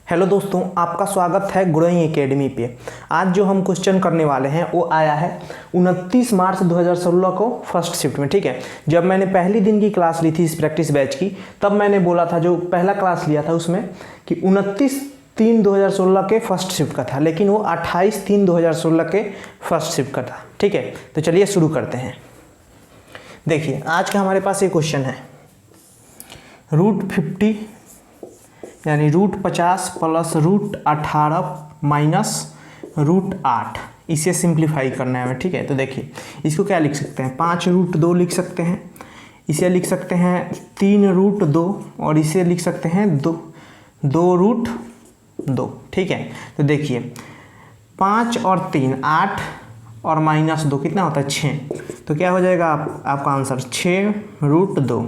Hello दोस्तों, आपका स्वागत है ग्रोइंग एकेडमी पे। आज जो हम क्वेश्चन करने वाले हैं वो आया है 29 मार्च 2016 को फर्स्ट शिफ्ट में। ठीक है, जब मैंने पहली दिन की क्लास ली थी इस प्रैक्टिस बैच की, तब मैंने बोला था, जो पहला क्लास लिया था उसमें, कि 29/3/2016 के फर्स्ट शिफ्ट का था, लेकिन वो 28/3/2016 के फर्स्ट शिफ्ट का था। ठीक है, तो चलिए शुरू करते हैं। देखिए, आज का हमारे पास ये क्वेश्चन है, √50 यानी √50 प्लस √18 माइनस √8, इसे सिंप्लीफाई करना है हमें। ठीक है, तो देखिए इसको क्या लिख सकते हैं, 5√2 लिख सकते हैं, इसे लिख सकते हैं 3√2 और इसे लिख सकते हैं 2√2। ठीक है, तो देखिए 5 और 3 8 और -2 कितना होता है 6। तो क्या हो जाएगा आपका आंसर 6√2,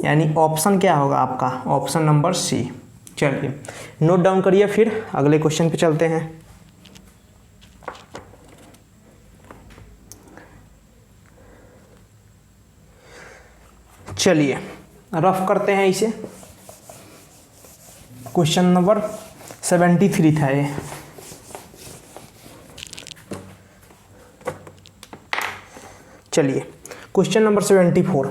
यानी ऑप्शन क्या होगा आपका, ऑप्शन नंबर सी। चलिए नोट डाउन करिए, फिर अगले क्वेश्चन पे चलते हैं। चलिए रफ करते हैं इसे। क्वेश्चन नंबर 73 था ये। चलिए क्वेश्चन नंबर 74।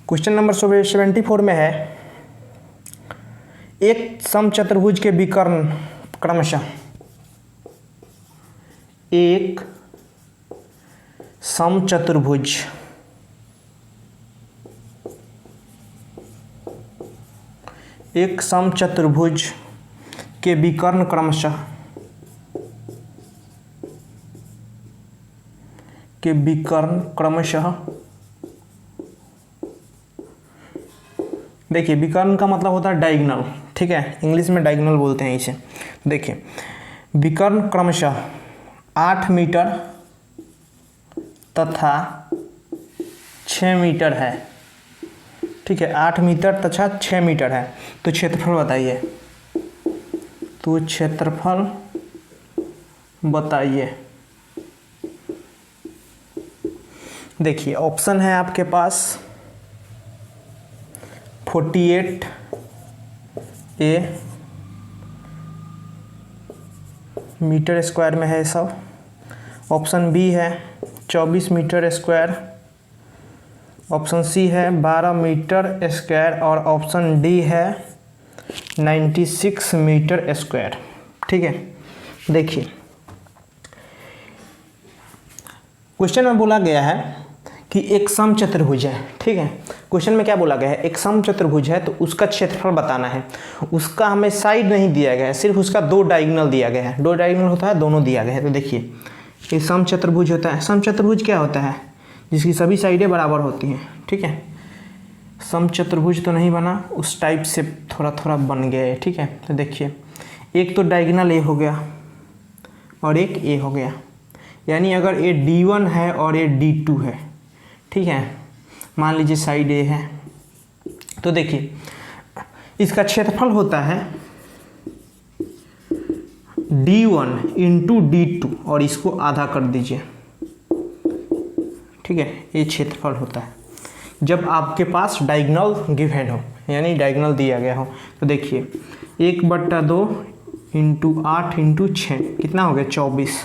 क्वेश्चन नंबर 74 में है, एक समचतुर्भुज के विकर्ण क्रमशः, एक समचतुर्भुज के विकर्ण क्रमशः देखिए विकर्ण का मतलब होता है डायगोनल। ठीक है, इंग्लिश में डायगोनल बोलते हैं इसे। देखिए विकर्ण क्रमशः 8 मीटर तथा 6 मीटर है। ठीक है, 8 मीटर तथा 6 मीटर है। तो क्षेत्रफल बताइए, देखिए ऑप्शन है आपके पास 48A, मीटर स्क्वायर में है सब। ऑप्शन बी है 24 मीटर स्क्वायर। ऑप्शन सी है 12 मीटर स्क्वायर और ऑप्शन डी है 96 मीटर स्क्वायर। ठीक है, देखिए क्वेश्चन में बोला गया है कि एक समचतुर्भुज है। ठीक है, क्वेश्चन में क्या बोला गया है, एक समचतुर्भुज है तो उसका क्षेत्रफल बताना है। उसका हमें साइड नहीं दिया गया है, सिर्फ उसका 2 डायगोनल दिया गया है। 2 डायगोनल होता है, दोनों दिया गया है। तो देखिए ये समचतुर्भुज होता है। समचतुर्भुज क्या होता है, जिसकी सभी साइडें बराबर होती हैं। ठीक है, समचतुर्भुज तो नहीं बना, उस टाइप से थोड़ा थोड़ा बन गया है। ठीक है, तो देखिए एक तो डायगोनल ए हो गया और एक ए हो गया, यानी अगर ए D1 है और ए D2 है, ठीक है, मान लीजिए साइड ए है, तो देखिए इसका क्षेत्रफल होता है D1 इंटू D2 और इसको आधा कर दीजिए। ठीक है, ये क्षेत्रफल होता है जब आपके पास डायगोनल गिवन हो, यानी डायगोनल दिया गया हो। तो देखिए 1/2 इंटू 8 इंटू 6 कितना हो गया 24।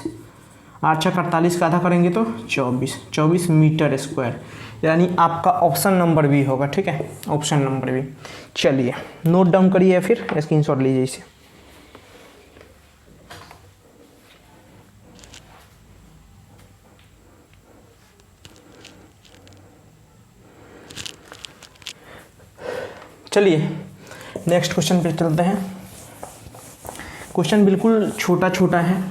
8 × 48 का आधा करेंगे तो 24 मीटर स्क्वायर, यानी आपका ऑप्शन नंबर बी होगा। ठीक है, ऑप्शन नंबर बी। चलिए नोट डाउन करिए, फिर स्क्रीनशॉट लीजिए इसे। चलिए नेक्स्ट क्वेश्चन पे चलते हैं। क्वेश्चन बिल्कुल छोटा छोटा है,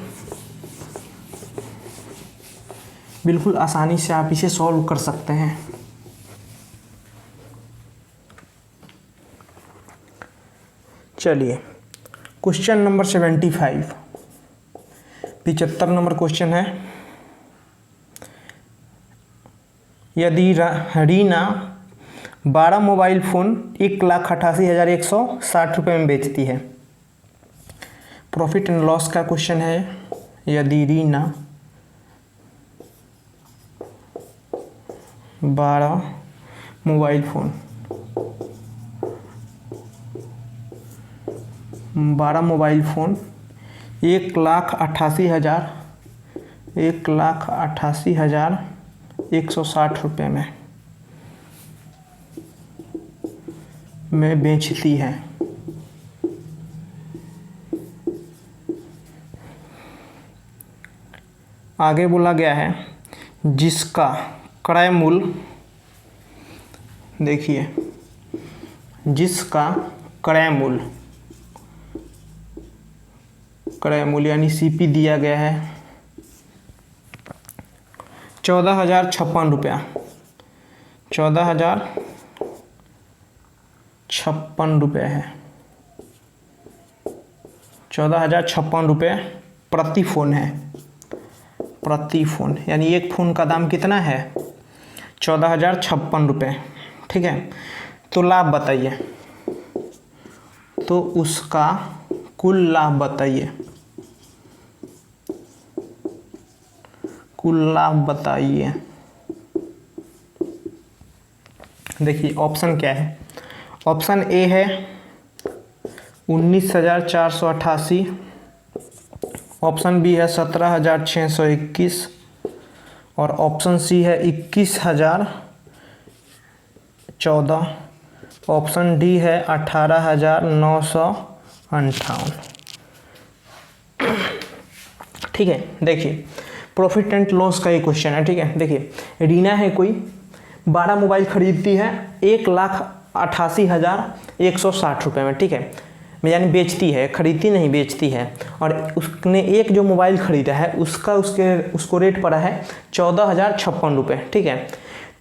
बिल्कुल आसानी से आप इसे सॉल्व कर सकते हैं। चलिए क्वेश्चन नंबर 75, 75 नंबर क्वेश्चन है, यदि रीना 12 मोबाइल फ़ोन 1,88,160 रुपये में बेचती है। प्रॉफिट एंड लॉस का क्वेश्चन है, यदि Reena 12 mobile phone 12 mobile phone 1,88,000 1,88,160 रुपये में बेचती है। आगे बोला गया है जिसका क्रय मूल्य, देखिए जिसका क्रय मूल्य यानी सीपी दिया गया है 14,056 रुपया, 14,056 रुपये है, 14,056 रुपये प्रति फ़ोन है, प्रति फ़ोन यानी एक फ़ोन का दाम कितना है 14,056 रुपये। ठीक है, तो लाभ बताइए, तो उसका कुल लाभ बताइए, कुल लाभ बताइए। देखिए ऑप्शन क्या है, ऑप्शन ए है 19,488, ऑप्शन बी है 17,621 और ऑप्शन सी है 21,014, ऑप्शन डी है 18,958। ठीक है, देखिए प्रॉफिट एंड लॉस का ये क्वेश्चन है। ठीक है, देखिए रीना है कोई 12 मोबाइल खरीदती है 1,88,160 रुपये में। ठीक है, यानी बेचती है, खरीदती नहीं बेचती है, और उसने एक जो मोबाइल खरीदा है उसको रेट पड़ा है 14,056 रुपये। ठीक है,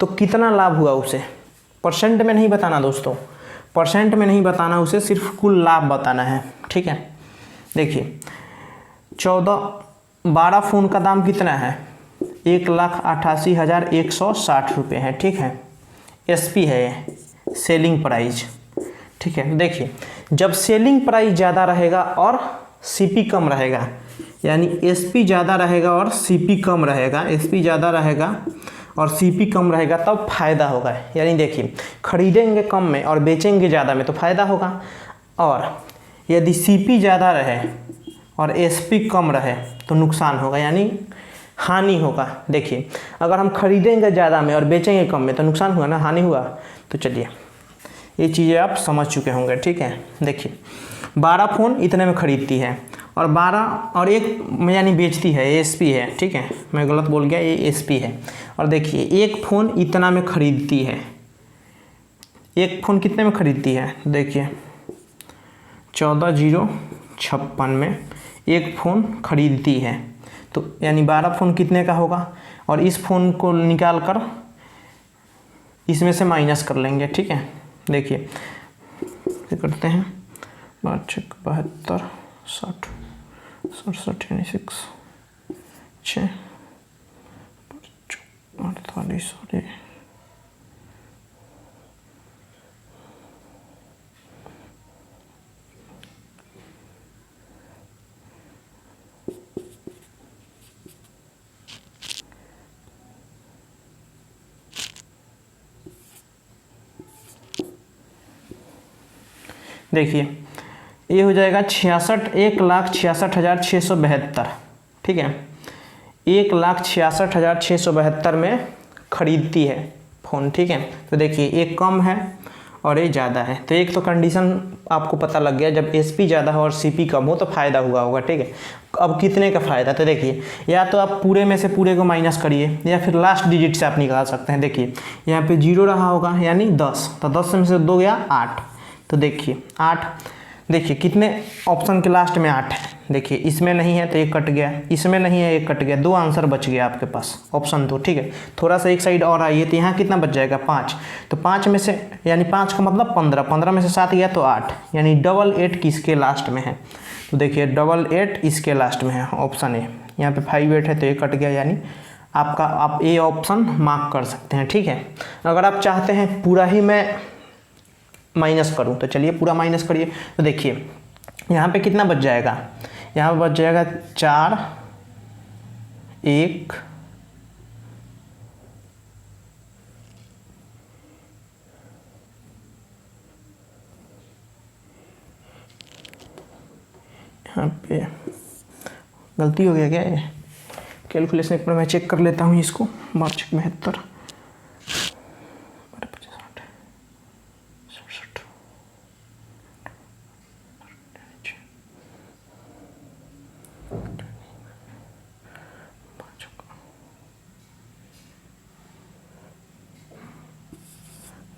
तो कितना लाभ हुआ उसे, परसेंट में नहीं बताना दोस्तों, परसेंट में नहीं बताना उसे, सिर्फ कुल लाभ बताना है। ठीक है, देखिए 12 फ़ोन का दाम कितना है 1,88,160 रुपये है। ठीक है, एसपी है ये, सेलिंग प्राइस। ठीक है, देखिए जब सेलिंग प्राइस ज़्यादा रहेगा और सीपी कम रहेगा, यानी एसपी ज़्यादा रहेगा और सीपी कम रहेगा, एसपी ज़्यादा रहेगा और सीपी कम रहेगा तब फायदा होगा। यानी देखिए खरीदेंगे कम में और बेचेंगे ज़्यादा में तो फ़ायदा होगा, और यदि सीपी ज़्यादा रहे और एसपी कम रहे तो नुकसान होगा, यानी हानि होगा। देखिए अगर हम खरीदेंगे ज़्यादा में और बेचेंगे कम में तो नुकसान हुआ ना, हानि हुआ। तो चलिए ये चीज़ें आप समझ चुके होंगे। ठीक है, देखिए 12 फ़ोन इतने में खरीदती है और 12 और एक में यानी बेचती है, एसपी है। ठीक है, मैं गलत बोल गया, ये एसपी है। और देखिए एक फ़ोन इतना में खरीदती है, एक फ़ोन कितने में खरीदती है, देखिए 14,056 में एक फ़ोन खरीदती है, तो यानी 12 फ़ोन कितने का होगा, और इस फ़ोन को निकाल कर इसमें से माइनस कर लेंगे। ठीक है, देखिए करते हैं 5 72 60 67 यानी 6 6 48 और देखिए ये हो जाएगा 1,66,672। ठीक है, 1,66,672 में खरीदती है फ़ोन। ठीक है, तो देखिए एक कम है और ये ज़्यादा है, तो एक तो कंडीशन आपको पता लग गया, जब एसपी ज़्यादा हो और सीपी कम हो तो फ़ायदा हुआ होगा। ठीक है, अब कितने का फ़ायदा, तो देखिए या तो आप पूरे में से पूरे को माइनस करिए या फिर लास्ट डिजिट से आप निकाल सकते हैं। देखिए यहाँ पे 0 रहा होगा यानी 10, तो 10 में से 2 गया 8, तो देखिए 8, देखिए कितने ऑप्शन के लास्ट में 8 है, देखिए इसमें नहीं है तो एक कट गया, इसमें नहीं है एक कट गया, 2 आंसर बच गया आपके पास, ऑप्शन 2। ठीक है, थोड़ा सा एक साइड और आइए तो यहाँ कितना बच जाएगा 5, तो 5 में से यानी 5 का मतलब 15, 15 में से 7 गया तो 8, यानी 88 किसके लास्ट में है, तो देखिए 88 इसके लास्ट में है, ऑप्शन ए। यहाँ पे 58 है तो ये कट गया, यानी आपका आप ए ऑप्शन मार्क कर सकते हैं। ठीक है, अगर आप चाहते हैं पूरा ही मैं माइनस करूं तो चलिए पूरा माइनस करिए, तो देखिए यहाँ पे कितना बच जाएगा, यहाँ पे बच जाएगा 4 1 5 यहाँ पे गलती हो गया क्या ये? कैलकुलेशन एक बार मैं चेक कर लेता हूँ इसको। 72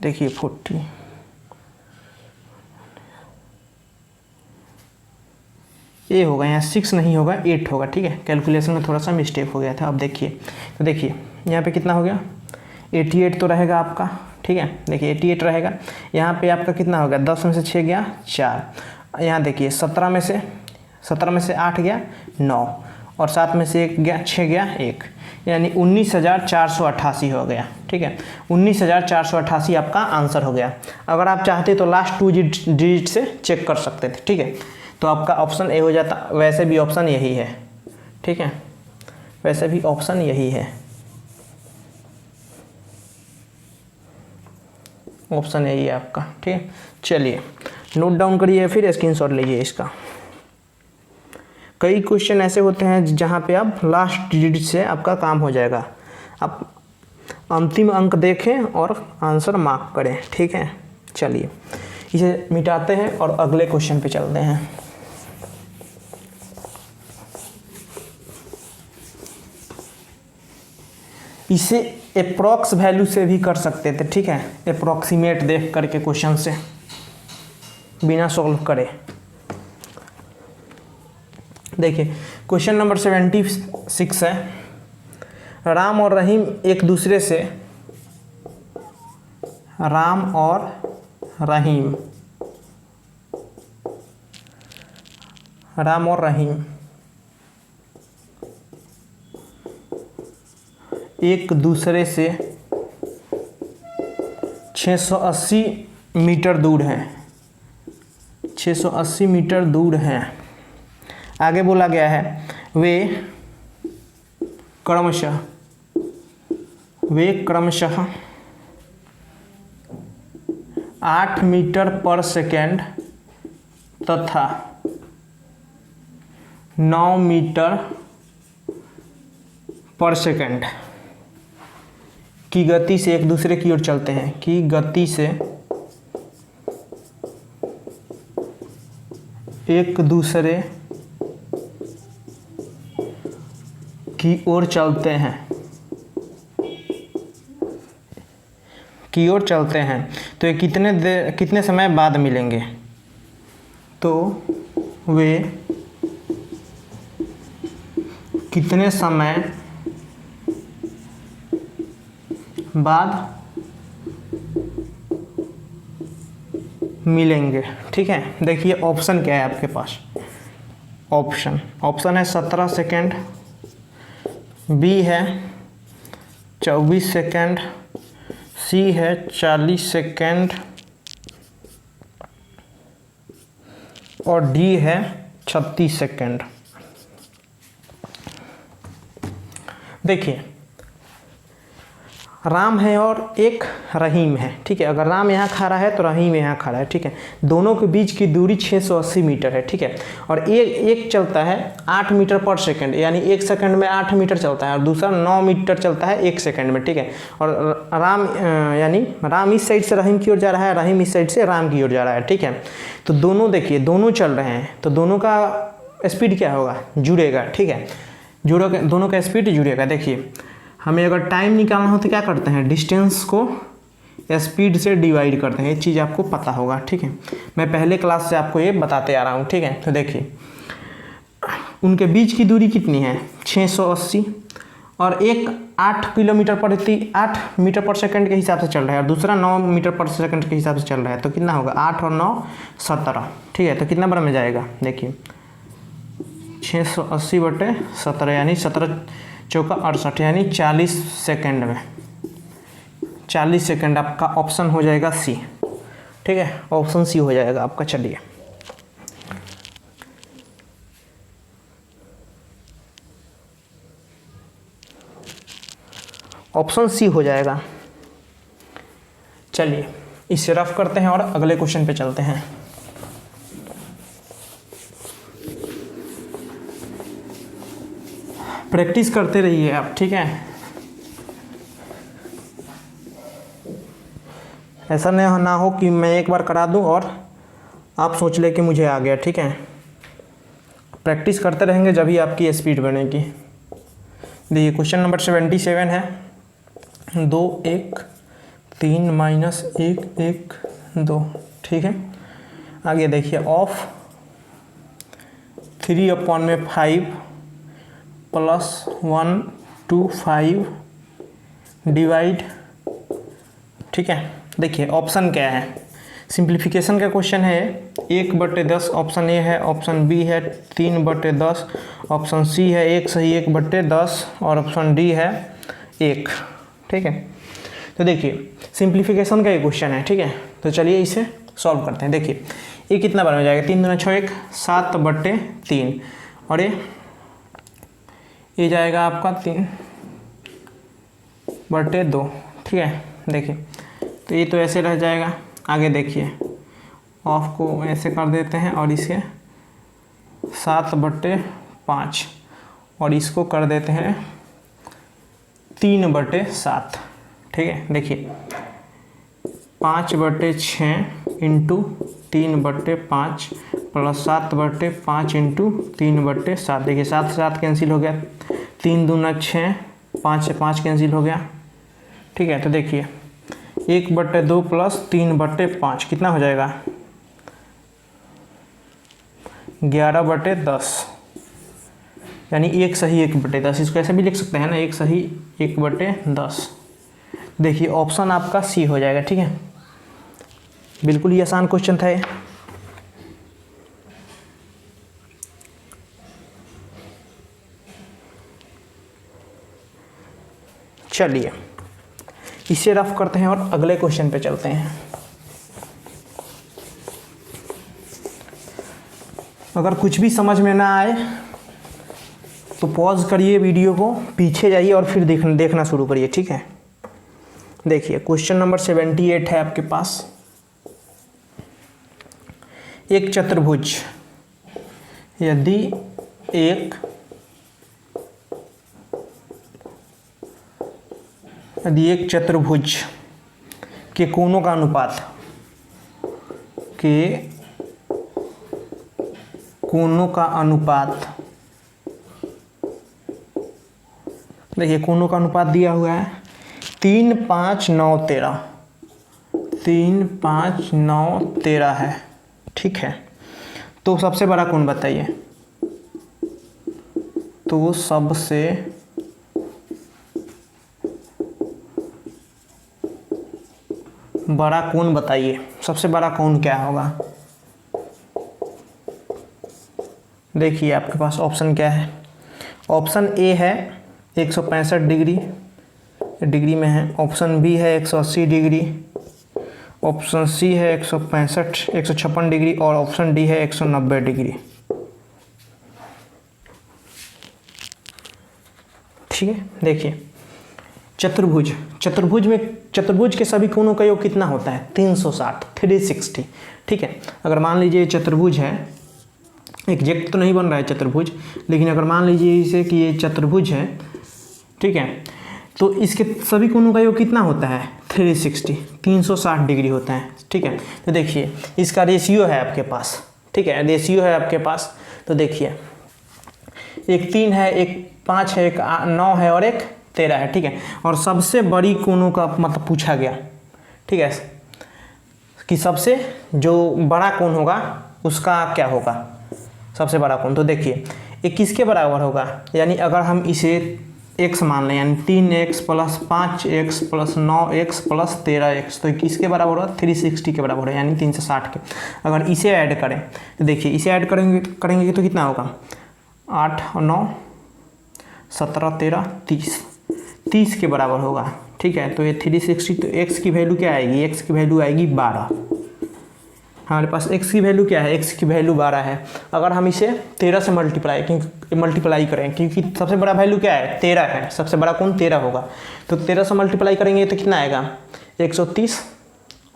देखिए 40 ये होगा, यहाँ 6 नहीं होगा 8 होगा, ठीक है। कैलकुलेशन में थोड़ा सा मिस्टेक हो गया था। अब देखिए, तो देखिए यहाँ पे कितना हो गया, 88 तो रहेगा आपका, ठीक है। देखिए 88 रहेगा। यहाँ पे आपका कितना होगा, 10 में से 6 गया 4। यहाँ देखिए 17 में से 8 गया 9, और 7 में से 1 गया 6 गया 1, यानी 19,488 हो गया, ठीक है। 19,488 आपका आंसर हो गया। अगर आप चाहते तो लास्ट 2 डिजिट से चेक कर सकते थे, ठीक है। तो आपका ऑप्शन ए हो जाता। वैसे भी ऑप्शन यही है, ठीक है, वैसे भी ऑप्शन यही है, ऑप्शन यही है आपका, ठीक है। चलिए नोट डाउन करिए, फिर स्क्रीनशॉट लीजिए इसका। कई क्वेश्चन ऐसे होते हैं जहाँ पे आप लास्ट डिजिट से आपका काम हो जाएगा। आप अंतिम अंक देखें और आंसर मार्क करें, ठीक है। चलिए इसे मिटाते हैं और अगले क्वेश्चन पे चलते हैं। इसे अप्रॉक्स वैल्यू से भी कर सकते थे, ठीक है। अप्रॉक्सीमेट देख करके क्वेश्चन से बिना सॉल्व करे। देखिए क्वेश्चन नंबर 76 है। राम और रहीम एक दूसरे से, राम और रहीम, राम और रहीम एक दूसरे से 680 मीटर दूर हैं, 680 मीटर दूर हैं। आगे बोला गया है वे क्रमशः 8 मीटर पर सेकेंड तथा 9 मीटर पर सेकेंड की गति से एक दूसरे की ओर चलते हैं, की गति से एक दूसरे की ओर चलते हैं, की ओर चलते हैं। तो ये कितने समय बाद मिलेंगे? तो वे कितने समय बाद मिलेंगे, ठीक है। देखिए ऑप्शन क्या है आपके पास, ऑप्शन है 17 सेकेंड, बी है 24 सेकेंड, सी है 40 सेकेंड और डी है 36 सेकेंड। देखिए राम है और एक रहीम है, ठीक है। अगर राम यहाँ खड़ा है तो रहीम यहाँ खड़ा है, ठीक है। दोनों के बीच की दूरी 680 मीटर है, ठीक है। और एक चलता है 8 मीटर पर सेकंड, यानी 1 सेकंड में 8 मीटर चलता है, और दूसरा 9 मीटर चलता है 1 सेकंड में, ठीक है। और यानी राम इस साइड से रहीम की ओर जा रहा है, रहीम इस साइड से राम की ओर जा रहा है, ठीक है। तो दोनों देखिए दोनों चल रहे हैं, तो दोनों का स्पीड क्या होगा, जुड़ेगा, ठीक है। दोनों का स्पीड जुड़ेगा। देखिए हमें अगर टाइम निकालना हो तो क्या करते हैं, डिस्टेंस को स्पीड से डिवाइड करते हैं। ये चीज़ आपको पता होगा, ठीक है। मैं पहले क्लास से आपको ये बताते आ रहा हूँ, ठीक है। तो देखिए उनके बीच की दूरी कितनी है, 680, और एक 8 मीटर पर सेकंड के हिसाब से चल रहा है, और दूसरा 9 मीटर पर सेकंड के हिसाब से चल रहा है। तो कितना होगा, 8 और 9 17, ठीक है। तो कितना बार में जाएगा, देखिए 680/17, यानी 17 चौका 68, यानी 40 सेकेंड में, 40 सेकेंड आपका ऑप्शन हो जाएगा सी, ठीक है। ऑप्शन सी हो जाएगा आपका। चलिए ऑप्शन सी हो जाएगा। चलिए इसे रफ करते हैं और अगले क्वेश्चन पे चलते हैं। प्रैक्टिस करते रहिए आप, ठीक है। ऐसा ना हो कि मैं एक बार करा दूं और आप सोच ले कि मुझे आ गया, ठीक है। प्रैक्टिस करते रहेंगे जब ही आपकी स्पीड बनेगी। देखिए क्वेश्चन नंबर 77 है, 2 1 3 माइनस 1 1 2, ठीक है। आगे देखिए ऑफ 3/5 प्लस 1 2 5 डिवाइड, ठीक है। देखिए ऑप्शन क्या है, सिंप्लीफिकेशन का क्वेश्चन है। 1/10 ऑप्शन ए है, ऑप्शन बी है 3/10, ऑप्शन सी है 1 सही 1/10 और ऑप्शन डी है 1, ठीक है। तो देखिए सिंप्लीफिकेशन का ये क्वेश्चन है, ठीक है। तो चलिए इसे सॉल्व करते हैं। देखिए ये कितना बार में जाएगा, 3 दूना 6 1 7/3 और ये जाएगा आपका 3/2, ठीक है। देखिए तो ये तो ऐसे रह जाएगा। आगे देखिए ऑफ को ऐसे कर देते हैं और इसे 7/5 और इसको कर देते हैं 3/7, ठीक है। देखिए 5/6 इंटू 3/5 प्लस 7/5 इंटू 3/7। देखिए 7 से 7 कैंसिल हो गया, 3 दूना 6, 5 से 5 कैंसिल हो गया, ठीक है। तो देखिए 1/2 प्लस 3/5 कितना हो जाएगा, 11/10, यानी 1 सही 1/10। इसको ऐसे भी लिख सकते हैं ना, 1 सही 1/10। देखिए ऑप्शन आपका सी हो जाएगा, ठीक है। बिल्कुल ही आसान क्वेश्चन था ये। चलिए इसे रफ करते हैं और अगले क्वेश्चन पे चलते हैं। अगर कुछ भी समझ में ना आए तो पॉज करिए वीडियो को, पीछे जाइए और फिर देखना शुरू करिए, ठीक है। देखिए क्वेश्चन नंबर 78 है आपके पास। एक चतुर्भुज, यदि एक चतुर्भुज के कोणों का अनुपात देखिए कोणों का अनुपात दिया हुआ है 3 5 9 13, 3 5 9 13 है, ठीक है। तो सबसे बड़ा कोण बताइए, तो सबसे बड़ा कोण बताइए। सबसे बड़ा कोण क्या होगा, देखिए आपके पास ऑप्शन क्या है। ऑप्शन ए है 165 डिग्री में है, ऑप्शन बी है 180 डिग्री, ऑप्शन सी है 156 डिग्री और ऑप्शन डी है 190 डिग्री, ठीक है। देखिए चतुर्भुज के सभी कोणों का योग कितना होता है, 360 360, ठीक है। अगर मान लीजिए चतुर्भुज है, एग्जैक्ट तो नहीं बन रहा है चतुर्भुज, लेकिन अगर मान लीजिए इसे कि ये चतुर्भुज है, ठीक है, तो इसके सभी कोणों का योग कितना होता है, 360 डिग्री होता है, ठीक है। तो देखिए इसका रेशियो है आपके पास, ठीक है, रेशियो है आपके पास। तो देखिए एक 3 है, एक 5 है, एक 9 है और एक 13 है, ठीक है। और सबसे बड़ी कोणों का मतलब पूछा गया, ठीक है, कि सबसे जो बड़ा कोण होगा उसका क्या होगा, सबसे बड़ा कोण। तो देखिए ये किसके बराबर होगा, यानी अगर हम इसे x मान लें, यानी 3x plus 5x plus 9x plus 13x, तो किसके बराबर होगा, 360 के बराबर है, यानी 360 के। अगर इसे ऐड करें तो देखिए इसे ऐड करेंगे तो कितना होगा, 8 और 9 17 13 30 के बराबर होगा, ठीक है। तो ये 360, तो x की वैल्यू क्या आएगी, x की वैल्यू आएगी 12। हमारे पास x की वैल्यू क्या है, x की वैल्यू 12 है। अगर हम इसे 13 से मल्टीप्लाई करें, क्योंकि सबसे बड़ा वैल्यू क्या है, 13 है, सबसे बड़ा कोण 13 होगा, तो 13 से मल्टीप्लाई करेंगे तो कितना आएगा, 130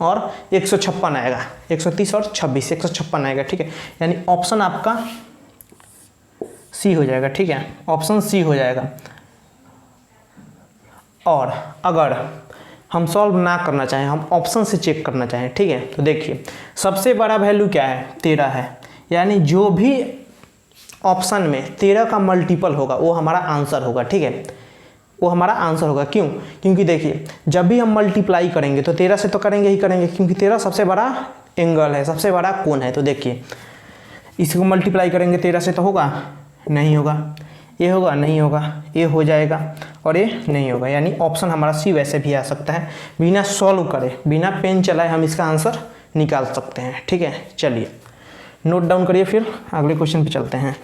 और 156 आएगा, 130 और 26 156 आएगा, ठीक है। यानी ऑप्शन आपका सी हो जाएगा, ठीक है, ऑप्शन सी हो जाएगा। और अगर हम सॉल्व ना करना चाहें, हम ऑप्शन से चेक करना चाहें, ठीक है, तो देखिए सबसे बड़ा वैल्यू क्या है, 13 है, यानी जो भी ऑप्शन में 13 का मल्टीपल होगा वो हमारा आंसर होगा, ठीक है, वो हमारा आंसर होगा। क्यों? क्योंकि देखिए जब भी हम मल्टीप्लाई करेंगे तो 13 से तो करेंगे ही करेंगे, क्योंकि 13 सबसे बड़ा एंगल है, सबसे बड़ा कोण है। तो देखिए इसको मल्टीप्लाई करेंगे 13 से तो होगा नहीं होगा, ये होगा नहीं होगा, ये हो जाएगा और ये नहीं होगा, यानी ऑप्शन हमारा सी वैसे भी आ सकता है। बिना सॉल्व करे, बिना पेन चलाए हम इसका आंसर निकाल सकते हैं, ठीक है। चलिए नोट डाउन करिए, फिर अगले क्वेश्चन पे चलते हैं।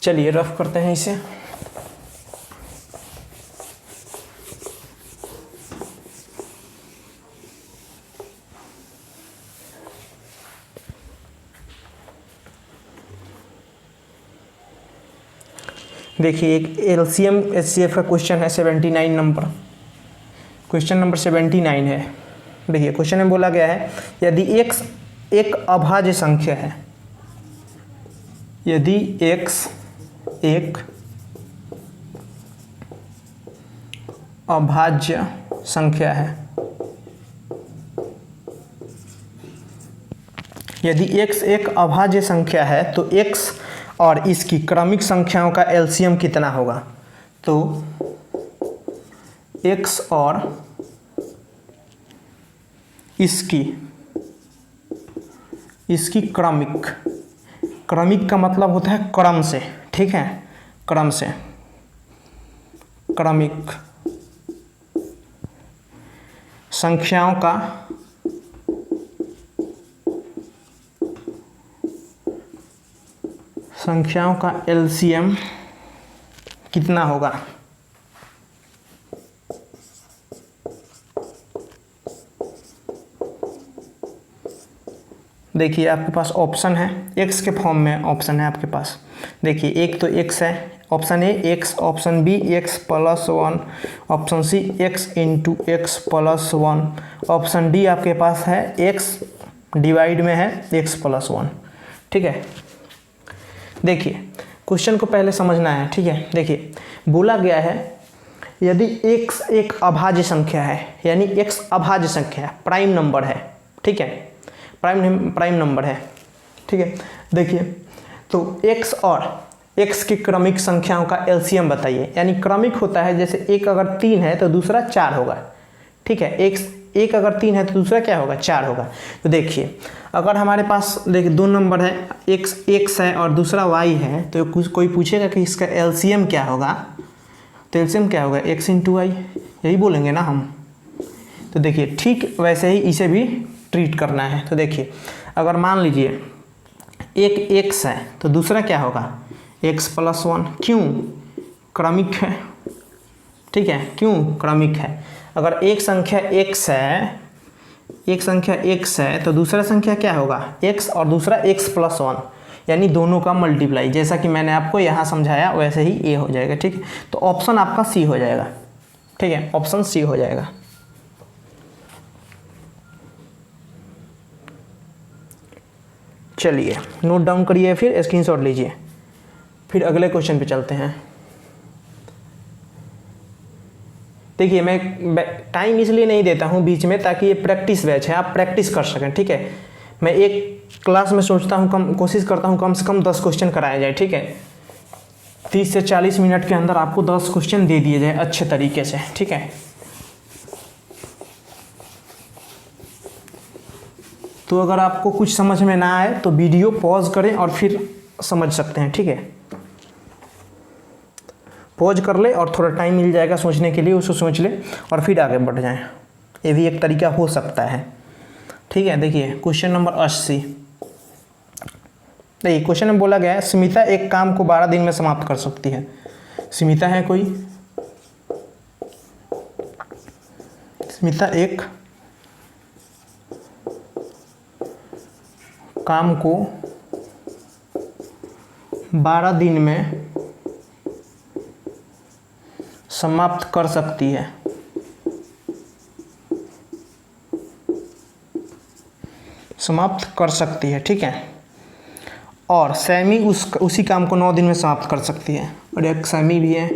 चलिए रफ करते हैं इसे। देखिए एक एलसीएम एचसीएफ का क्वेश्चन है 79 नंबर, क्वेश्चन नंबर 79 है। देखिए क्वेश्चन में बोला गया है यदि x एक अभाज्य संख्या है, यदि x एक अभाज्य संख्या है, यदि x एक अभाज्य संख्या है तो x और इसकी क्रमिक संख्याओं का एलसीएम कितना होगा। तो x और इसकी क्रमिक, क्रमिक का मतलब होता है क्रम से, ठीक है, क्रम से, क्रमिक संख्याओं का एलसीएम कितना होगा। देखिए आपके पास ऑप्शन है, x के फॉर्म में ऑप्शन है आपके पास। देखिए एक तो x है, option A x, option B x plus 1, option C x into x plus 1, option D आपके पास है x डिवाइड में है x प्लस 1, ठीक है। देखिए क्वेश्चन को पहले समझना है, ठीक है। देखिए बोला गया है यदि x एक अभाज्य संख्या है, यानी x अभाज्य संख्या है, प्राइम नंबर है, ठीक है, प्राइम नंबर है, ठीक है। देखिए तो x और x की क्रमिक संख्याओं का एलसीएम बताइए, यानी क्रमिक होता है जैसे एक अगर 3 है तो दूसरा 4 होगा, ठीक है, एक अगर 3 है तो दूसरा क्या होगा, 4 होगा। तो देखिए अगर हमारे पास देखिए 2 नंबर है, x है और दूसरा y है, तो कोई पूछेगा कि इसका एलसीएम क्या होगा, तो एलसीएम क्या होगा, x इंटू वाई, यही बोलेंगे ना हम। तो देखिए ठीक वैसे ही इसे भी ट्रीट करना है। तो देखिए अगर मान लीजिए एक x है तो दूसरा क्या होगा, x प्लस 1, क्यों, क्रमिक है, ठीक है, क्यों क्रमिक है। अगर एक संख्या x है, एक संख्या x है तो दूसरा संख्या क्या होगा, x और दूसरा x प्लस 1, यानी दोनों का मल्टीप्लाई, जैसा कि मैंने आपको यहाँ समझाया वैसे ही ये हो जाएगा, ठीक है। तो ऑप्शन आपका सी हो जाएगा, ठीक है, ऑप्शन सी हो जाएगा। चलिए नोट डाउन करिए, फिर स्क्रीनशॉट लीजिए, फिर अगले क्वेश्चन पे चलते हैं। देखिए मैं टाइम इसलिए नहीं देता हूँ बीच में ताकि ये प्रैक्टिस बैच है, आप प्रैक्टिस कर सकें, ठीक है। मैं एक क्लास में सोचता हूँ कोशिश करता हूँ कम से कम 10 क्वेश्चन कराया जाए, ठीक है, 30 से 40 मिनट के अंदर आपको 10 क्वेश्चन दे दिए जाए अच्छे तरीके से, ठीक है। तो अगर आपको कुछ समझ में ना आए तो वीडियो पॉज करें और फिर समझ सकते हैं, ठीक है, पॉज कर ले और थोड़ा टाइम मिल जाएगा सोचने के लिए, उसको सोच ले और फिर आगे बढ़ जाएं, ये भी एक तरीका हो सकता है, ठीक है। देखिए क्वेश्चन नंबर 80, देखिए क्वेश्चन में बोला गया है स्मिता एक काम को 12 दिन में समाप्त कर सकती है। स्मिता है कोई, स्मिता एक काम को 12 दिन में समाप्त कर सकती है। समाप्त कर सकती है, ठीक है। और सेमी उसी काम को 9 दिन में समाप्त कर सकती है। और एक सेमी भी है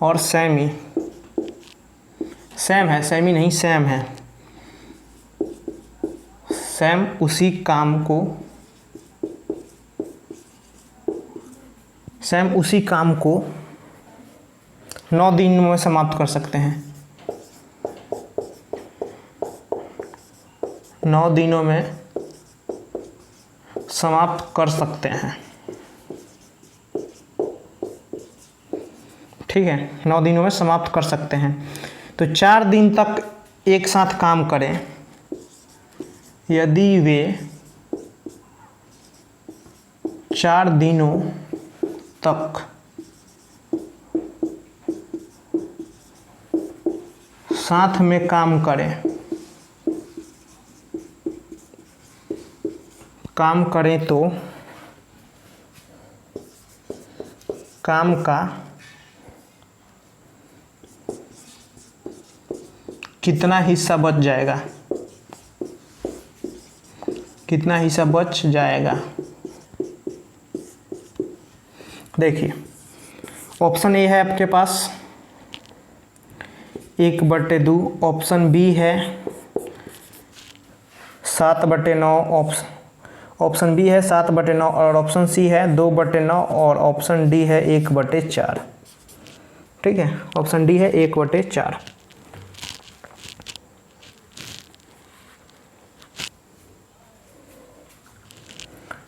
और सेमी, सेम है, सेमी नहीं सेम है। सेम उसी काम को, सेम उसी काम को 9 दिनों में समाप्त कर सकते हैं। 9 दिनों में समाप्त कर सकते हैं, ठीक है। 9 दिनों में समाप्त कर सकते हैं। तो 4 दिन तक एक साथ काम करें यदि वे 4 दिनों तक साथ में काम करें तो काम का कितना हिस्सा बच जाएगा, कितना हिस्सा बच जाएगा। देखिए ऑप्शन ए है आपके पास 1/2, ऑप्शन बी है 7/9, ऑप्शन बी है 7/9 और ऑप्शन सी है 2/9 और ऑप्शन डी है 1/4, ठीक है। ऑप्शन डी है 1/4।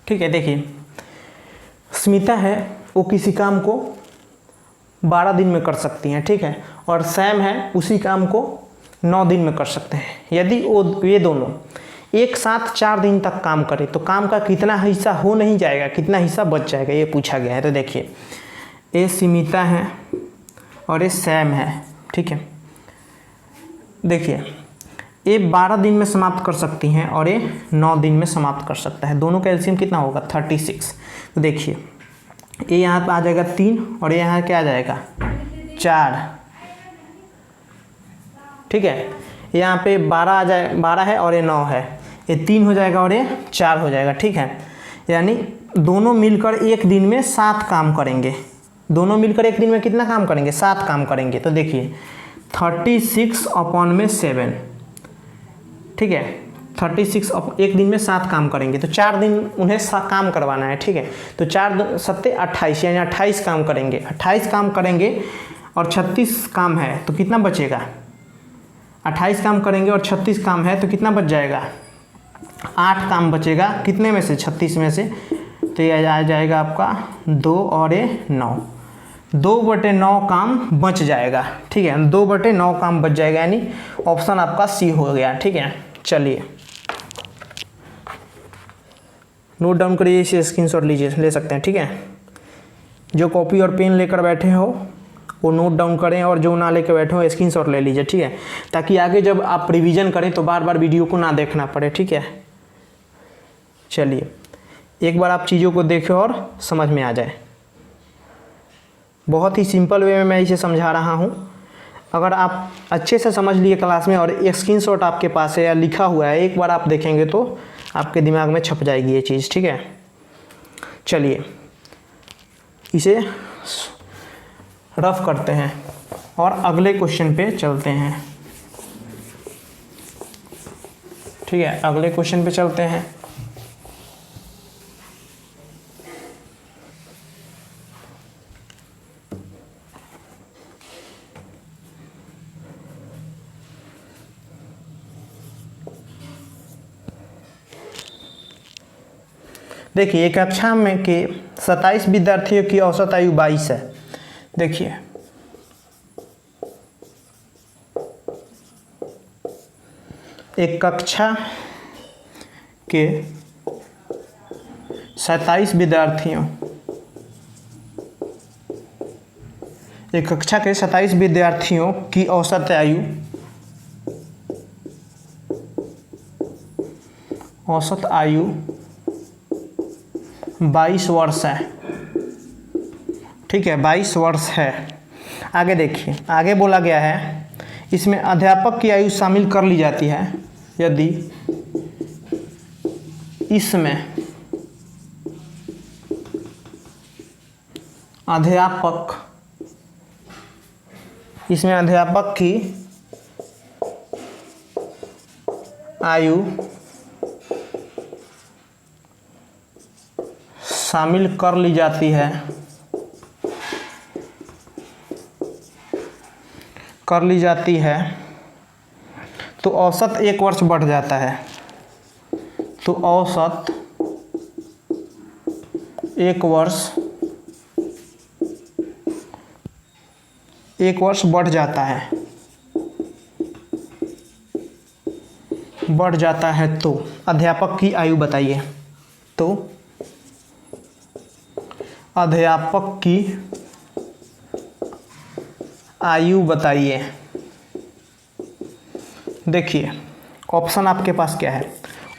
ठीक है। देखिए स्मिता है वो किसी काम को 12 दिन में कर सकती हैं, ठीक है। और सैम है उसी काम को 9 दिन में कर सकते हैं। यदि वो ये दोनों एक साथ 4 दिन तक काम करें तो काम का कितना हिस्सा हो नहीं जाएगा, कितना हिस्सा बच जाएगा, ये पूछा गया है। तो देखिए ये स्मिता है और ये सैम है, ठीक है। देखिए ये 12 दिन में समाप्त कर सकती हैं और ये 9 दिन में समाप्त कर सकता है। दोनों का एलसीएम कितना होगा 36। तो देखिए ये यहाँ पर आ जाएगा 3 और ये यहाँ क्या आ जाएगा 4, ठीक है। यहाँ पे 12 आ जाए, 12 है और ये 9 है, ये 3 हो जाएगा और ये 4 हो जाएगा, ठीक है। यानी दोनों मिलकर एक दिन में 7 काम करेंगे। दोनों मिलकर एक दिन में कितना काम करेंगे 7 काम करेंगे। तो देखिए 36/7, ठीक है। 36 एक दिन में 7 काम करेंगे तो 4 दिन उन्हें काम करवाना है, ठीक है। तो 4 7 28 यानी 28 काम करेंगे। 28 काम करेंगे और 36 काम है तो कितना बचेगा 28 काम करेंगे और 36 काम है तो कितना बच जाएगा 8 काम बचेगा। कितने में से 36 में से, तो ये आ जाएगा आपका 2 और ये 9, 2/9 काम बच जाएगा, ठीक है। 2/9 काम बच जाएगा यानी ऑप्शन आपका सी हो गया, ठीक है। चलिए नोट डाउन करिए, इसे स्क्रीनशॉट लीजिए, ले सकते हैं, ठीक है। जो कॉपी और पेन लेकर बैठे हो वो नोट डाउन करें और जो ना लेकर बैठे हो स्क्रीनशॉट ले लीजिए, ठीक है। ताकि आगे जब आप रिवीजन करें तो बार बार वीडियो को ना देखना पड़े, ठीक है। चलिए एक बार आप चीज़ों को देखें और समझ में आ जाए। बहुत ही सिंपल वे में मैं इसे समझा रहा हूँ। अगर आप अच्छे से समझ लिए क्लास में और एक स्क्रीनशॉट आपके पास है या लिखा हुआ है, एक बार आप देखेंगे तो आपके दिमाग में छप जाएगी ये चीज़, ठीक है। चलिए इसे रफ करते हैं और अगले क्वेश्चन पे चलते हैं, ठीक है। अगले क्वेश्चन पे चलते हैं। देखिए एक कक्षा में के 27 विद्यार्थियों की औसत आयु 22 है। देखिए एक कक्षा के 27 विद्यार्थियों, एक कक्षा के 27 विद्यार्थियों की औसत आयु 22 वर्ष है, ठीक है। 22 वर्ष है। आगे देखिए आगे बोला गया है इसमें अध्यापक की आयु शामिल कर ली जाती है यदि इसमें अध्यापक की आयु शामिल कर ली जाती है तो औसत 1 वर्ष बढ़ जाता है। तो औसत 1 वर्ष बढ़ जाता है तो अध्यापक की आयु बताइए। तो अध्यापक की आयु बताइए। देखिए ऑप्शन आपके पास क्या है।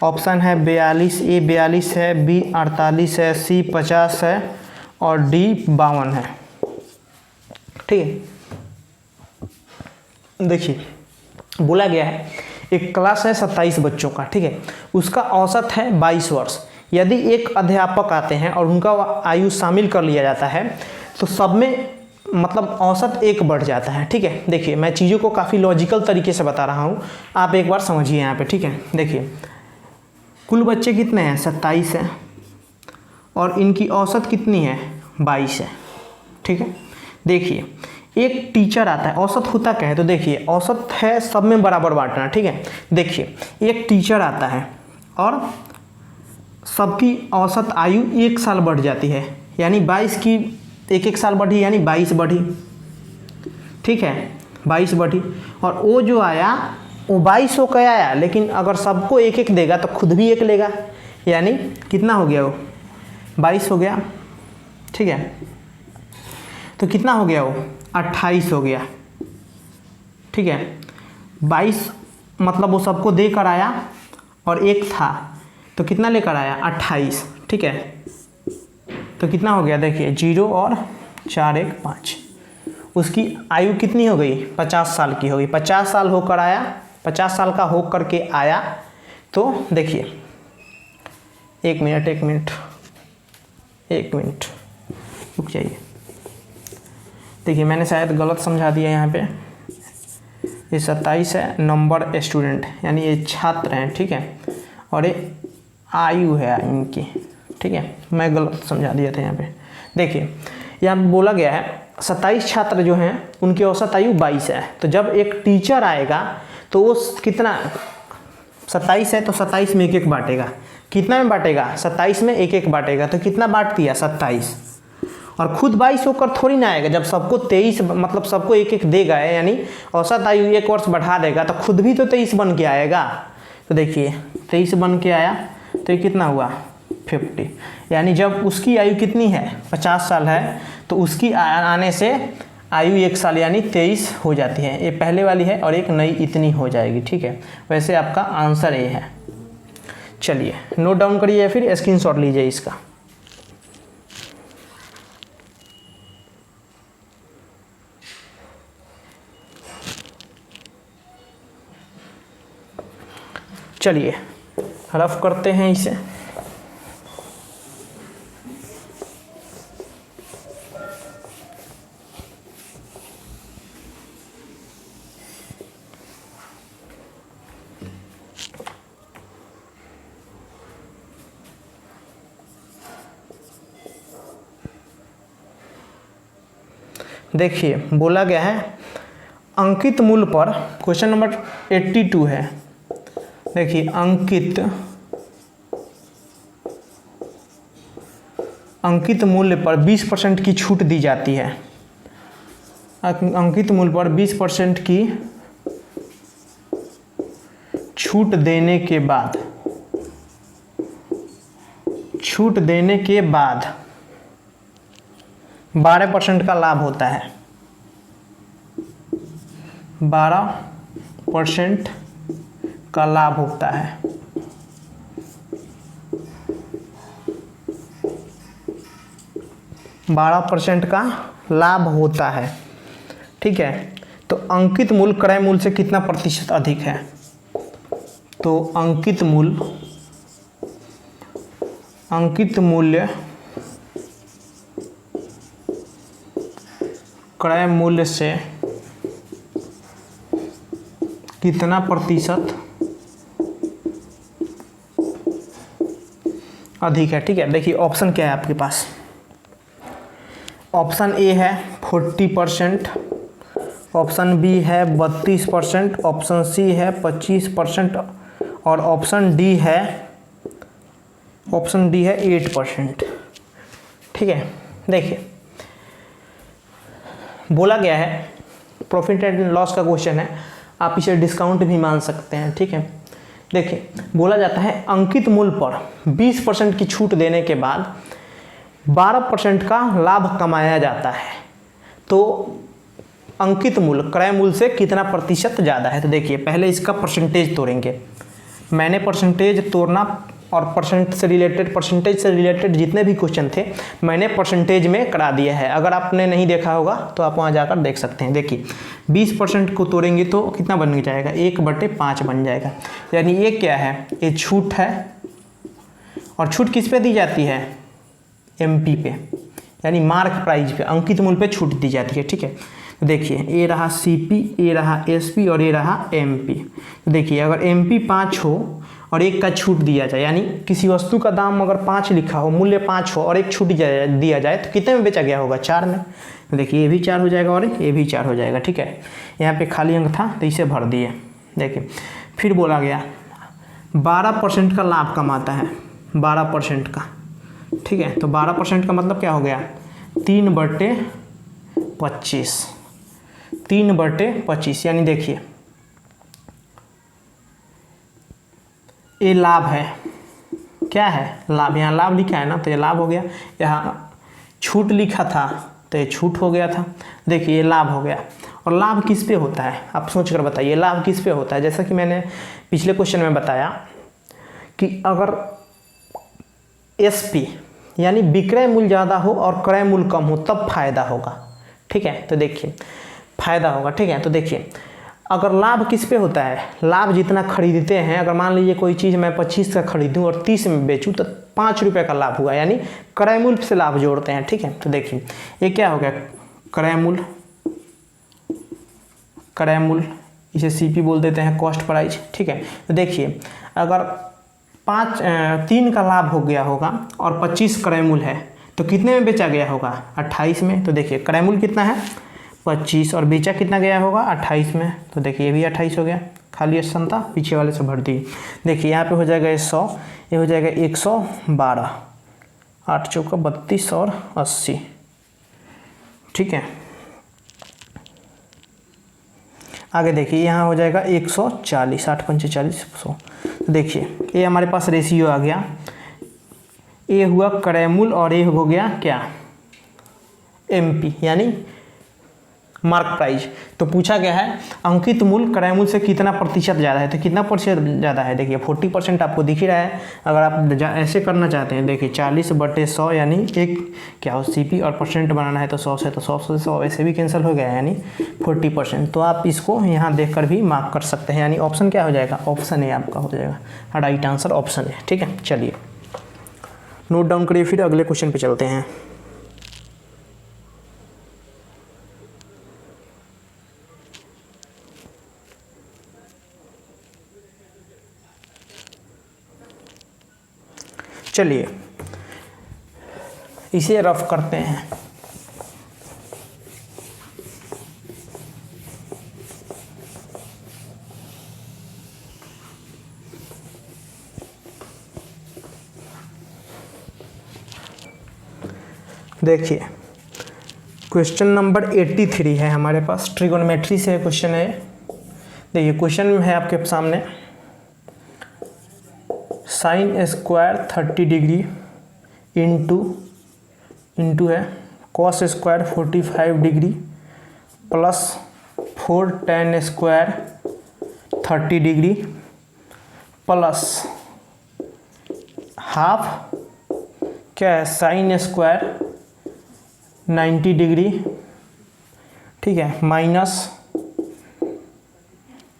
ऑप्शन है 42, ए 42 है, बी 48 है, सी 50 है और डी 52 है। ठीक है, देखिए बोला गया है एक क्लास है 27 बच्चों का, ठीक है, उसका औसत है 22 वर्ष। यदि एक अध्यापक आते हैं और उनका आयु शामिल कर लिया जाता है तो सब में मतलब औसत 1 बढ़ जाता है। ठीक है, देखिए मैं चीज़ों को काफ़ी लॉजिकल तरीके से बता रहा हूँ, आप एक बार समझिए यहाँ पे। ठीक है, देखिए कुल बच्चे कितने हैं, 27 हैं और इनकी औसत कितनी है, 22 है। ठीक है, देखिए एक टीचर आता है, औसत होता क्या है, तो देखिए औसत है सब में बराबर बांटना। ठीक है, देखिए एक टीचर आता है और सबकी औसत आयु 1 साल बढ़ जाती है, यानी 22 की 1 साल बढ़ी यानी 22 बढ़ी। ठीक है, 22 बढ़ी और वो जो आया वो 22 का आया, लेकिन अगर सबको 1 देगा तो खुद भी 1 लेगा, यानी कितना हो गया, वो 22 हो गया। ठीक है, तो कितना हो गया, वो 28 हो गया। ठीक है, 22 मतलब वो सबको दे कर आया और 1 था तो कितना लेकर आया, 28। ठीक है, तो कितना हो गया, देखिए 0 और 4 1 5, उसकी आयु कितनी हो गई, 50 साल की हो गई। 50 साल होकर आया, 50 साल का हो करके आया। तो देखिए 1 मिनट रुक जाइए। देखिए मैंने शायद गलत समझा दिया यहाँ पे, ये 27 है नंबर स्टूडेंट, यानी ये छात्र हैं। ठीक है, और ये आयु है इनकी। ठीक है, मैं गलत समझा दिया था यहाँ पे। देखिए यहाँ बोला गया है 27 छात्र जो हैं उनकी औसत आयु 22 है। तो जब एक टीचर आएगा तो वो कितना, 27 है तो 27 में 1 बांटेगा। कितना में बांटेगा, 27 में 1 बांटेगा। तो कितना बांट दिया, 27, और खुद 22 होकर थोड़ी ना आएगा। जब सबको 23 मतलब सबको 1 देगा, यानी औसत आयु 1 वर्ष बढ़ा देगा, तो खुद भी तो 23 बन के आएगा। तो देखिए 23 बन के आया तो ये कितना हुआ, 50, यानी जब उसकी आयु कितनी है, 50 साल है, तो उसकी आने से आयु 1 साल यानी 23 हो जाती है। ये पहले वाली है और एक नई इतनी हो जाएगी। ठीक है, वैसे आपका आंसर ये है। चलिए नोट डाउन करिए या फिर स्क्रीनशॉट लीजिए इसका। चलिए रफ करते हैं इसे। देखिए बोला गया है अंकित मूल्य पर, क्वेश्चन नंबर 82 है। देखिए अंकित मूल्य पर 20% की छूट दी जाती है। अंकित मूल्य पर 20% की छूट देने के बाद 12% का लाभ होता है। 12% का लाभ होता है। का लाभ होता है। ठीक है, तो अंकित मूल्य क्रय मूल्य से कितना प्रतिशत अधिक है, तो अंकित मूल्य अंकित मूल्य क्रय मूल्य से कितना प्रतिशत अधिक है। ठीक है, देखिए ऑप्शन क्या है आपके पास। ऑप्शन ए है 40%, ऑप्शन बी है 32%, ऑप्शन सी है 25% और ऑप्शन डी है 8%। ठीक है, देखिए बोला गया है, प्रॉफिट एंड लॉस का क्वेश्चन है, आप इसे डिस्काउंट भी मान सकते हैं। ठीक है, देखिए बोला जाता है अंकित मूल्य पर 20% की छूट देने के बाद 12% का लाभ कमाया जाता है, तो अंकित मूल्य क्रय मूल्य से कितना प्रतिशत ज़्यादा है। तो देखिए पहले इसका परसेंटेज तोड़ेंगे। मैंने परसेंटेज तोड़ना और परसेंटेज से रिलेटेड जितने भी क्वेश्चन थे मैंने परसेंटेज में करा दिया है। अगर आपने नहीं देखा होगा तो आप वहाँ जाकर देख सकते हैं। देखिए 20% को तोड़ेंगे तो कितना बन जाएगा, 1/5 बन जाएगा। यानी ये क्या है, ये छूट है। और छूट किस पे दी जाती है, MP पे, यानी मार्क प्राइस पे, अंकित मूल्य पे छूट दी जाती है। ठीक है, तो देखिए ये रहा CP, ये रहा SP और ये रहा MP। तो देखिए अगर MP 5 हो और 1 का छूट दिया जाए, यानी किसी वस्तु का दाम अगर 5 लिखा हो, मूल्य 5 हो और 1 छूट दिया जाए तो कितने में बेचा गया होगा, 4 में। तो देखिए ये भी 4 हो जाएगा और ये भी 4 हो जाएगा। ठीक है, यहाँ पे खाली अंक था तो इसे भर दिए। देखिए फिर बोला गया 12% का लाभ कमाता है, 12% का। ठीक है, तो 12% का मतलब क्या हो गया, 3/25, 3/25। यानी देखिए ये लाभ है, क्या है, लाभ। यहाँ लाभ लिखा है ना तो ये लाभ हो गया, यहाँ छूट लिखा था तो ये छूट हो गया था। देखिए ये लाभ हो गया। और लाभ किस पे होता है, आप सोच कर बताइए लाभ किस पे होता है। जैसा कि मैंने पिछले क्वेश्चन में बताया कि अगर SP यानी विक्रय मूल्य ज़्यादा हो और क्रय मूल्य कम हो तब फायदा होगा। ठीक है, तो देखिए फायदा होगा। ठीक है, तो देखिए अगर लाभ किस पे होता है, लाभ जितना खरीदते हैं, अगर मान लीजिए कोई चीज़ मैं 25 का खरीदूं और 30 में बेचूं तो 5 रुपये का लाभ हुआ, यानी क्रय मूल्य से लाभ जोड़ते हैं। ठीक है, तो देखिए ये क्या हो गया, क्रय मूल्य, इसे CP बोल देते हैं, कॉस्ट प्राइस। ठीक है, तो देखिए अगर 3 का लाभ हो गया होगा और 25 क्रय मूल्य है तो कितने में बेचा गया होगा, 28 में। तो देखिए क्रय मूल्य कितना है, 25 और बेचा कितना गया होगा, 28 में। तो देखिए ये भी 28 हो गया, खाली स्थान था पीछे वाले से भर दिए। देखिए यहाँ पे हो जाएगा 100, ये हो जाएगा 112, 8 चौका 32 और 80। ठीक है, आगे देखिए यहाँ हो जाएगा 140, 8 पंचे 40, 100। तो देखिए ये हमारे पास रेशियो आ गया, ये हुआ क्रय मूल्य और ये हो गया क्या, MP यानी मार्क प्राइस। तो पूछा गया है अंकित मूल्य क्रय मूल्य से कितना प्रतिशत ज़्यादा है, तो कितना प्रतिशत ज़्यादा है, देखिए 40% आपको दिख ही रहा है। अगर आप ऐसे करना चाहते हैं, देखिए 40/100 यानी एक क्या हो, CP और परसेंट बनाना है तो 100 से, तो 100 से 100 ऐसे भी कैंसिल हो गया, यानी 40%। तो आप इसको यहाँ देख कर भी मार्क कर सकते हैं, यानी ऑप्शन क्या हो जाएगा, ऑप्शन ए आपका हो जाएगा, राइट आंसर ऑप्शन है। ठीक है, चलिए नोट डाउन करिए, फिर अगले क्वेश्चन पे चलते हैं। चलिए इसे रफ करते हैं। देखिए क्वेश्चन नंबर 83 है हमारे पास, ट्रिगोनोमेट्री से क्वेश्चन है। देखिए क्वेश्चन में है आपके सामने sin स्क्वायर 30 डिग्री इंटू है cos square 45 degree plus 4 tan square 30 degree plus half क्या है sin स्क्वायर 90 डिग्री, ठीक है, minus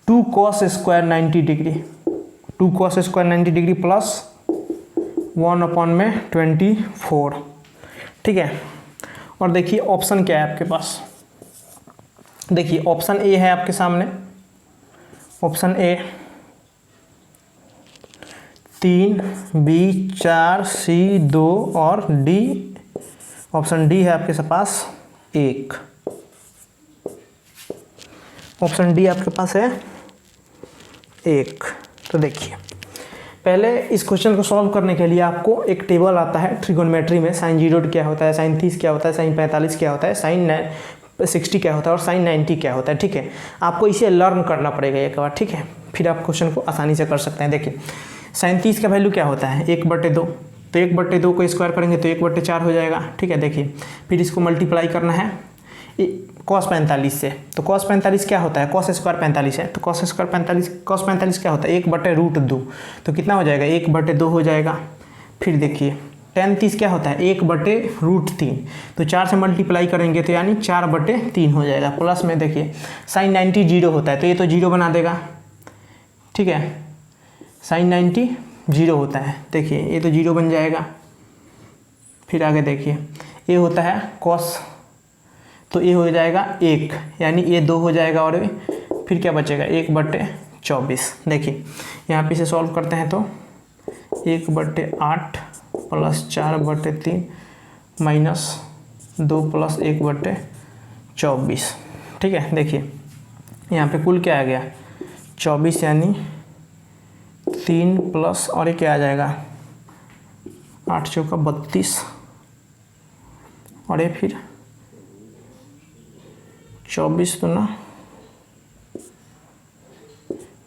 2 cos square 90 degree, 2 cos square 90 degree plus 1/24, ठीक है। और देखिए ऑप्शन क्या है आपके पास, देखिए ऑप्शन ए है आपके सामने, ऑप्शन ए 3, बी 4, सी 2 और डी, ऑप्शन डी है आपके पास 1, ऑप्शन डी आपके पास है 1। तो देखिए पहले इस क्वेश्चन को सॉल्व करने के लिए आपको एक टेबल आता है ट्रिगोनोमेट्री में, sin 0 क्या होता है, sin 30 क्या होता है, sin 45 क्या होता है, sin 60 क्या होता है और sin 90 क्या होता है, ठीक है। आपको इसे लर्न करना पड़ेगा एक बार, ठीक है, फिर आप क्वेश्चन को आसानी से कर सकते हैं। देखिए sin 30 का वैल्यू क्या होता है 1/2, तो 1/2 को स्क्वायर करेंगे तो 1/4 हो जाएगा, ठीक है। देखिए फिर इसको मल्टीप्लाई करना है cos 45 से, तो cos 45 क्या होता है, cos स्क्वायर 45 है, तो cos स्क्वायर 45, cos 45 क्या होता है 1/√2, तो कितना हो जाएगा 1/2 हो जाएगा। फिर देखिए tan 30 क्या होता है 1/√3, तो 4 से मल्टीप्लाई करेंगे तो यानी 4/3 हो जाएगा। प्लस में देखिए sin 90 0 होता है, तो ये तो 0 बना देगा, ठीक है, sin 90 0 होता है, देखिए ये तो 0 बन जाएगा। फिर आगे देखिए ये होता है cos, तो ये हो जाएगा 1, यानी ये 2 हो जाएगा, और फिर क्या बचेगा 1/24। देखिए यहाँ पे इसे सॉल्व करते हैं तो 1/8 प्लस 4/3 माइनस 2 प्लस 1/24, ठीक है। देखिए यहाँ पे कुल क्या आ गया 24, यानी 3 प्लस और ये क्या आ जाएगा 8 चौका 32, और ये फिर 24 तो ना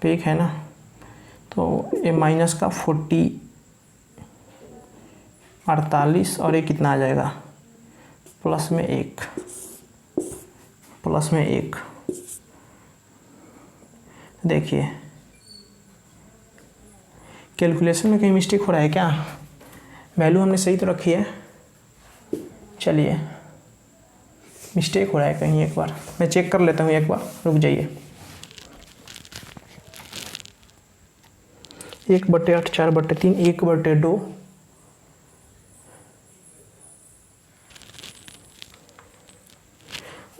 पे एक है ना, तो ये माइनस का 48 और ये कितना आ जाएगा प्लस में 1, प्लस में 1। देखिए कैलकुलेशन में कहीं मिस्टेक हो रहा है क्या, वैल्यू हमने सही तो रखी है, चलिए मिस्टेक हो रहा है कहीं, एक बार मैं चेक कर लेता हूँ, एक बार रुक जाइए। 1/8 4/3 1/2,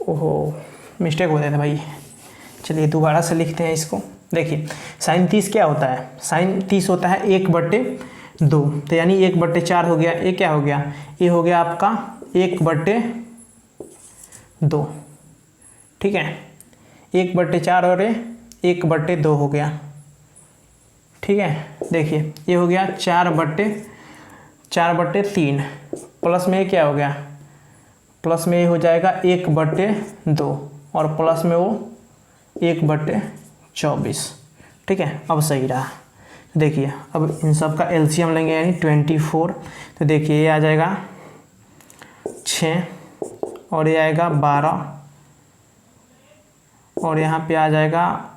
ओहो मिस्टेक हो गया था भाई, चलिए दोबारा से लिखते हैं इसको। देखिए sin 30 क्या होता है, sin 30 होता है 1/2, तो यानी 1/4 हो गया, ये क्या हो गया, ये हो गया आपका 1/2, ठीक है, 1/4 और 1/2 हो गया, ठीक है। देखिए ये हो गया 4/3, प्लस में ये क्या हो गया, प्लस में ये हो जाएगा 1/2 और प्लस में वो 1/24, ठीक है। अब सही रहा। देखिए अब इन सब का एलसीएम लेंगे यानी 24, तो देखिए ये आ जाएगा 6 और ये आएगा 12 और यहाँ पे आ जाएगा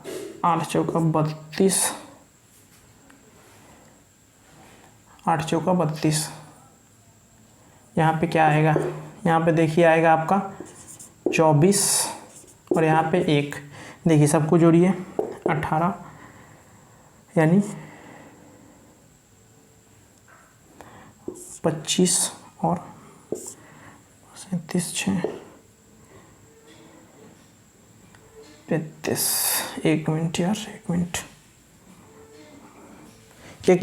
8 चौका 32, 8 चौका 32। यहाँ पे क्या आएगा, यहाँ पे देखिए आएगा आपका 24 और यहाँ पे 1, देखिए सबको जोड़िए 18, यानी 25 और 37 6 35। एक मिनट यार, एक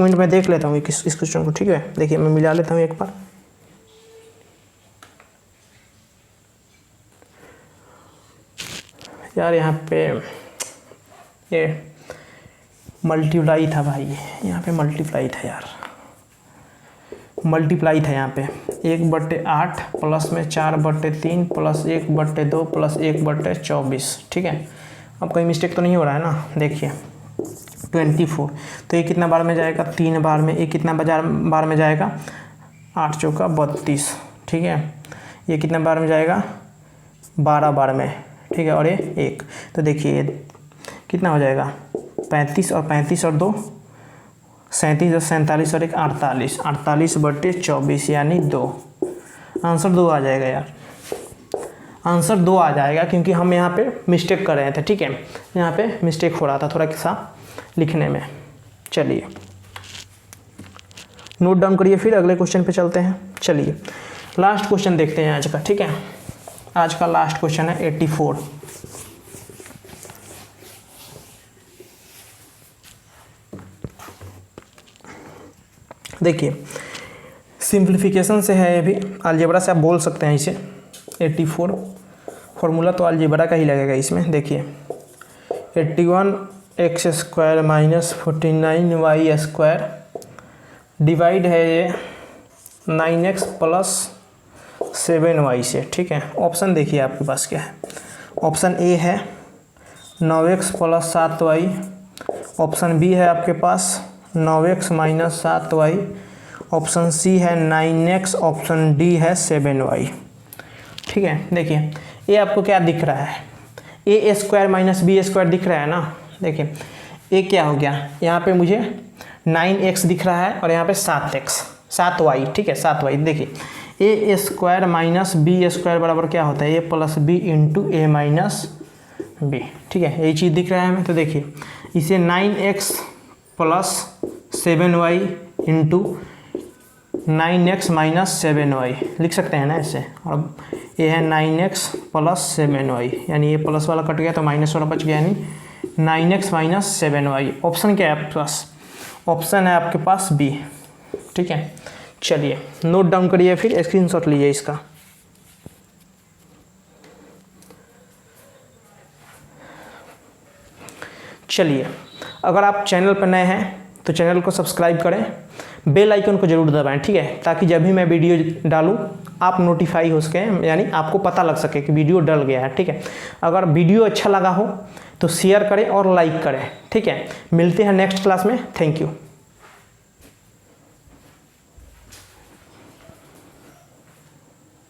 मिनट मैं देख लेता हूँ इस क्वेश्चन को, ठीक है। देखिए मैं मिला लेता हूँ एक बार। यार यहाँ पे ये मल्टीप्लाई था भाई, यहाँ पे मल्टीप्लाई था यार, मल्टीप्लाई था यहाँ पे 1/8 प्लस में 4/3 प्लस 1/2 प्लस 1/24, ठीक है। अब कहीं मिस्टेक तो नहीं हो रहा है ना। देखिए 24, तो ये कितना बार में जाएगा 3 बार में, ये कितना बार में जाएगा 8 चौका 32, ठीक है। ये कितना बार में जाएगा 12 बार में, ठीक है, और ये 1, तो देखिए कितना हो जाएगा 35 और 35 और 2 37 और 47 और 1 48, 48/24 यानी 2। आंसर 2 आ जाएगा यार, आंसर 2 आ जाएगा, क्योंकि हम यहाँ पे मिस्टेक कर रहे थे, ठीक है, यहाँ पे मिस्टेक हो रहा था थोड़ा सा लिखने में। चलिए नोट डाउन करिए, फिर अगले क्वेश्चन पे चलते हैं। चलिए लास्ट क्वेश्चन देखते हैं आज का, ठीक है। आज का लास्ट क्वेश्चन है 84। देखिए सिंप्लीफिकेशन से है, ये भी अलजेब्रा से आप बोल सकते हैं इसे। 84 फॉर्मूला तो अलजेब्रा का ही लगेगा इसमें। देखिए 81x² माइनस 49y² डिवाइड है ये 9x प्लस 7y से, ठीक है। ऑप्शन देखिए आपके पास क्या है। ऑप्शन ए है 9x plus 7y, option B है आपके पास 9x minus 7y, option C है 9x, ऑप्शन डी है 7y, ठीक है। देखिए ये आपको क्या दिख रहा है, a² माइनस b² दिख रहा है ना। देखिए ये क्या हो गया, यहाँ पे मुझे 9x दिख रहा है और यहाँ पे 7y, ठीक है 7y। देखिए a² माइनस b² बराबर क्या होता है, a plus B into A minus B, ठीक है। यही चीज़ दिख रहा है हमें। तो देखिए इसे 9x plus 7y into 9x minus 7y लिख सकते हैं ना ऐसे। और ये है 9x प्लस 7y, यानी ये प्लस वाला कट गया तो माइनस वाला बच गया, यानी 9x माइनस 7y। ऑप्शन क्या है आपके पास, ऑप्शन है आपके पास बी, ठीक है। चलिए नोट डाउन करिए, फिर स्क्रीनशॉट लीजिए इसका। चलिए अगर आप चैनल पर नए हैं तो चैनल को सब्सक्राइब करें, बेल आइकन को जरूर दबाएं, ठीक है, ताकि जब भी मैं वीडियो डालूं आप नोटिफाई हो सकें, यानी आपको पता लग सके कि वीडियो डल गया है, ठीक है। अगर वीडियो अच्छा लगा हो तो शेयर करें और लाइक करें, ठीक है। मिलते हैं नेक्स्ट क्लास में। Thank you.